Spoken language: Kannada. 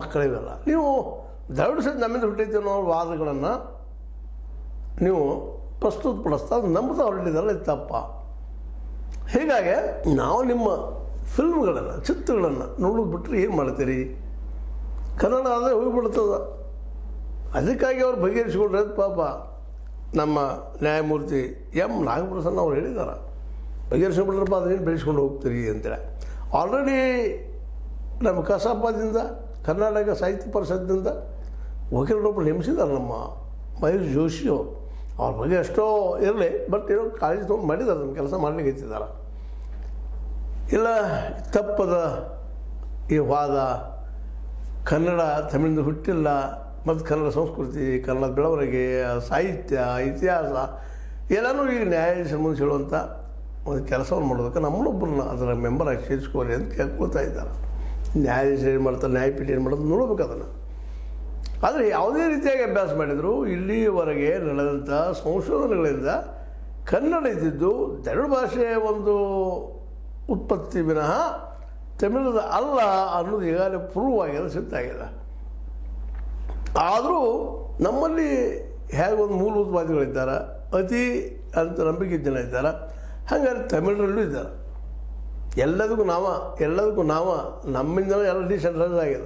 ಮಕ್ಕಳಿವೆಲ್ಲ ನೀವು ದ್ರಾವಿಡ ಸಹಿತ ನಮ್ಮಿಂದ ಹುಟ್ಟೈತೆ ಅನ್ನೋ ವಾದಗಳನ್ನು ನೀವು ಪ್ರಸ್ತುತಪಡಿಸ್ತಾ ನಂಬುತ್ತಾ ಹೊರಟಿದ್ದಾರಲ್ಲ ಇದು ತಪ್ಪ. ಹೀಗಾಗಿ ನಾವು ನಿಮ್ಮ ಫಿಲ್ಮ್ಗಳನ್ನು ಚಿತ್ರಗಳನ್ನು ನೋಡೋದು ಬಿಟ್ಟರೆ ಏನು ಮಾಡ್ತೀರಿ? ಕನ್ನಡ ಆದರೆ ಹೋಗಿಬಿಡ್ತದ. ಅದಕ್ಕಾಗಿ ಅವ್ರು ಬಗೆಹರಿಸಿಕೊಂಡ್ರೆ ಪಾಪ ನಮ್ಮ ನ್ಯಾಯಮೂರ್ತಿ ಎಂ ನಾಗಪ್ರಸನ್ನ ಅವ್ರು ಹೇಳಿದ್ದಾರೆ, ಬಗೆಹರಿಸ್ಕೊಂಡ್ಬಿಟ್ರಪ್ಪ ಅದನ್ನೇನು ಬೆಳೆಸ್ಕೊಂಡು ಹೋಗ್ತೀರಿ ಅಂತೇಳಿ. ಆಲ್ರೆಡಿ ನಮ್ಮ ಕಸಾಪದಿಂದ ಕರ್ನಾಟಕ ಸಾಹಿತ್ಯ ಪರಿಷತ್ನಿಂದ ವಕೀಲರೊಬ್ಬರು ನೇಮಿಸಿದ್ದಾರೆ ನಮ್ಮ ಮಹೇಶ್ ಜೋಶಿ ಅವರು. ಅವ್ರ ಬಗ್ಗೆ ಎಷ್ಟೋ ಇರಲಿ, ಬಟ್ ಏನೋ ಕಾಳಜಿ ತೊಗೊಂಡು ಮಾಡಿದ್ದಾರೆ, ನಮ್ಮ ಕೆಲಸ ಮಾಡಲಿಕ್ಕೆ ಇತ್ತಿದ್ದಾರೆ. ಇಲ್ಲ ತಪ್ಪದ ಈ ವಾದ ಕನ್ನಡ ತಮಿಳಿಂದ ಹುಟ್ಟಿಲ್ಲ, ಮತ್ತು ಕನ್ನಡ ಸಂಸ್ಕೃತಿ, ಕನ್ನಡ ಬೆಳವಣಿಗೆ, ಸಾಹಿತ್ಯ, ಇತಿಹಾಸ ಎಲ್ಲನೂ ಈಗ ನ್ಯಾಯಾಧೀಶ ಮುಂದೆ ಹೇಳುವಂಥ ಒಂದು ಕೆಲಸವನ್ನು ಮಾಡೋದಕ್ಕೆ ನಮ್ಮನ್ನೊಬ್ಬರನ್ನ ಅದರ ಮೆಂಬರಾಗಿ ಸೇರಿಸ್ಕೋರಿ ಅಂತ ಕೇಳ್ಕೊಳ್ತಾ ಇದ್ದಾರೆ. ನ್ಯಾಯಾಧೀಶ ಏನು ಮಾಡ್ತಾರೆ, ನ್ಯಾಯಪೀಠ ಏನು ಮಾಡೋದು ನೋಡ್ಬೇಕು ಅದನ್ನು. ಆದರೆ ಯಾವುದೇ ರೀತಿಯಾಗಿ ಅಭ್ಯಾಸ ಮಾಡಿದರೂ ಇಲ್ಲಿಯವರೆಗೆ ನಡೆದಂಥ ಸಂಶೋಧನೆಗಳಿಂದ ಕನ್ನಡ ಇದ್ದಿದ್ದು ದ್ರಾವಿಡ ಭಾಷೆಯ ಒಂದು ಉತ್ಪತ್ತಿ ವಿನಃ ತಮಿಳದ ಅಲ್ಲ ಅನ್ನೋದು ಈಗಾಗಲೇ ಪ್ರೂವ್ ಆಗಿದೆ, ಸಿದ್ಧ ಆಗಿದೆ. ಆದರೂ ನಮ್ಮಲ್ಲಿ ಹೇಗೆ ಒಂದು ಮೂಲಭೂತವಾದಿಗಳಿದ್ದಾರೆ, ಅತಿ ಅಂತ ನಂಬಿಕೆ ಜನ ಇದ್ದಾರೆ, ಹಾಗಾಗಿ ತಮಿಳರಲ್ಲೂ ಇದ್ದಾರೆ. ಎಲ್ಲದಕ್ಕೂ ನಾವ ನಮ್ಮಿಂದಲೂ ಎಲ್ಲ ಡಿಸೆಂಟ್ರಲೈಸ್ ಆಗಿದೆ.